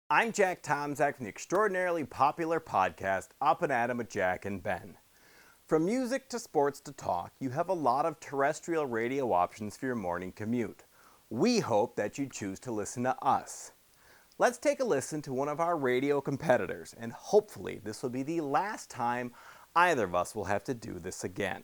I'm Jack Tomczak from the extraordinarily popular podcast Up and Atom with Jack and Ben. From music to sports to talk, you have a lot of terrestrial radio options for your morning commute. We hope that you choose to listen to us. Let's take a listen to one of our radio competitors, and hopefully this will be the last time either of us will have to do this again.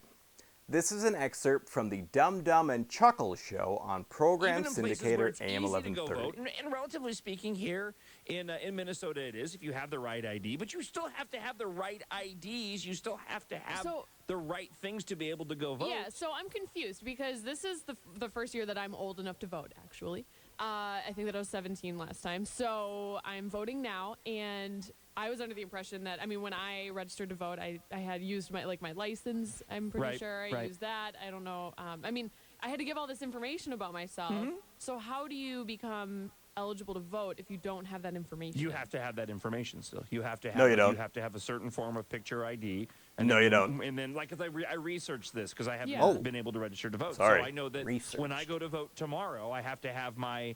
This is an excerpt from the Dumb Dumb and Chuckle show on program syndicator AM 1130. And relatively speaking, here in Minnesota it is, if you have the right ID. But you still have to have the right IDs. You still have to have the right things to be able to go vote. Yeah, so I'm confused because this is the first year that I'm old enough to vote, actually. I think that I was 17 last time. So I'm voting now, and I was under the impression that, when I registered to vote, I had used my license. I'm pretty sure I used that. I don't know. I had to give all this information about myself. Mm-hmm. So how do you become eligible to vote if you don't have that information? You have to have that information still. You have to have. No, you don't. You have to have a certain form of picture ID. No, you don't. And then, I researched this because I haven't been able to register to vote. Sorry. So I know that when I go to vote tomorrow, I have to have my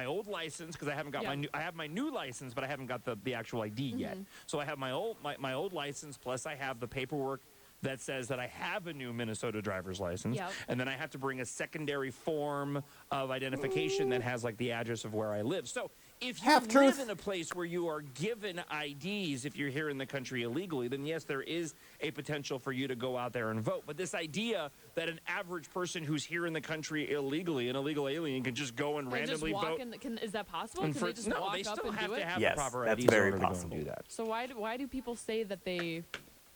old license because I haven't got I have my new license, but I haven't got the actual ID yet. So I have my old license, plus I have the paperwork that says that I have a new Minnesota driver's license. Yep. And then I have to bring a secondary form of identification that has the address of where I live. So if you live in a place where you are given IDs, if you're here in the country illegally, then yes, there is a potential for you to go out there and vote. But this idea that an average person who's here in the country illegally, an illegal alien, can just go and randomly vote. Is that possible? Can they just walk they up still and have do to it? have Yes, the proper that's IDs very in order possible. to go and do that. So why do people say that they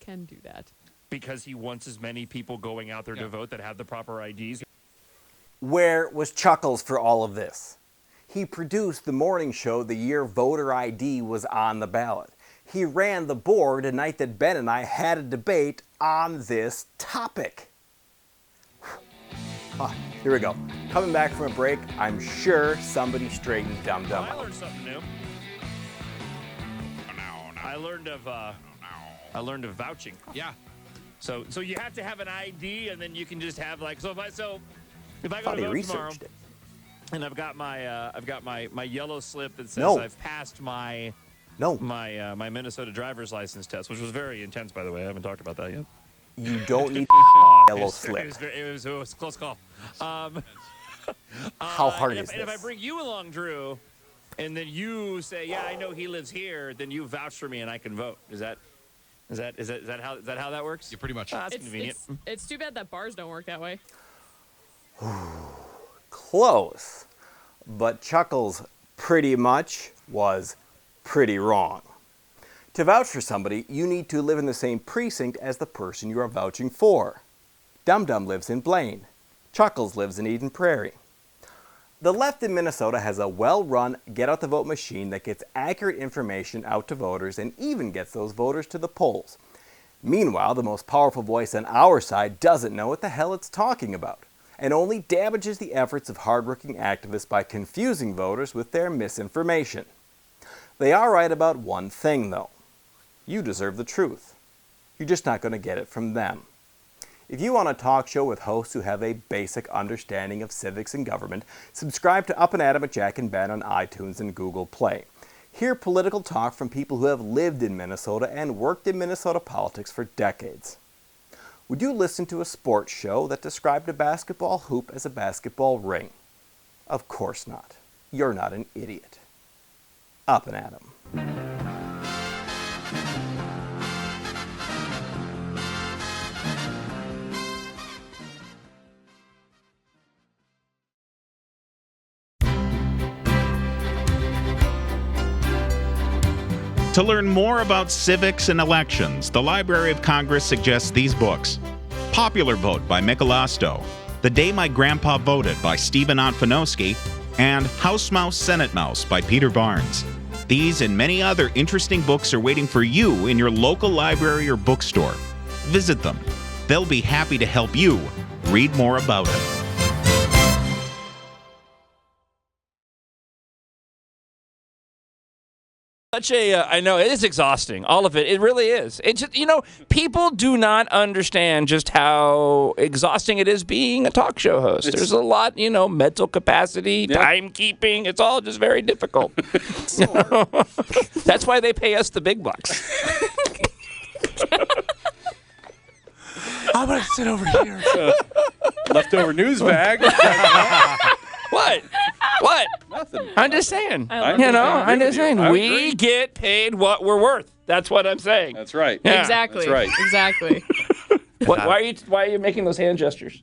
can do that? Because he wants as many people going out there to vote that have the proper IDs. Where was Chuckles for all of this? He produced the morning show the year voter ID was on the ballot. He ran the board the night that Ben and I had a debate on this topic. Here we go. Coming back from a break, I'm sure somebody straightened Dumb Dumb I out. learned something new. I learned of vouching. Yeah. So you have to have an ID, and then you can just have if I go Thought to he vote researched tomorrow, it. and I've got my yellow slip that says No. I've passed my No, my Minnesota driver's license test, which was very intense, by the way. I haven't talked about that yet. you don't need yellow slip. It was a close call. How hard is And if I this? bring you along, Drew, and then you say, "Yeah, I know he lives here," then you vouch for me and I can vote. Is that how that works? Yeah, pretty much. That's convenient. It's too bad that bars don't work that way. Close, but Chuckles pretty much was pretty wrong. To vouch for somebody, you need to live in the same precinct as the person you are vouching for. Dum Dum lives in Blaine. Chuckles lives in Eden Prairie. The left in Minnesota has a well-run get-out-the-vote machine that gets accurate information out to voters and even gets those voters to the polls. Meanwhile, the most powerful voice on our side doesn't know what the hell it's talking about, and only damages the efforts of hardworking activists by confusing voters with their misinformation. They are right about one thing, though. You deserve the truth. You're just not going to get it from them. If you want a talk show with hosts who have a basic understanding of civics and government, subscribe to Up and Atom with Jack and Ben on iTunes and Google Play. Hear political talk from people who have lived in Minnesota and worked in Minnesota politics for decades. Would you listen to a sports show that described a basketball hoop as a basketball ring? Of course not. You're not an idiot. Up and Atom. To learn more about civics and elections, the Library of Congress suggests these books. Popular Vote by Michelotto, The Day My Grandpa Voted by Stephen Ontfanowski, and House Mouse, Senate Mouse by Peter Barnes. These and many other interesting books are waiting for you in your local library or bookstore. Visit them. They'll be happy to help you read more about it. I know it is exhausting. All of it. It really is. It's just, people do not understand just how exhausting it is being a talk show host. There's a lot, mental capacity, timekeeping. It's all just very difficult. That's why they pay us the big bucks. I'm gonna sit over here. Leftover news bag. What? Nothing. I'm just saying. I'm just saying. We get paid what we're worth. That's what I'm saying. That's right. Yeah. Exactly. That's right. Exactly. Why are you making those hand gestures?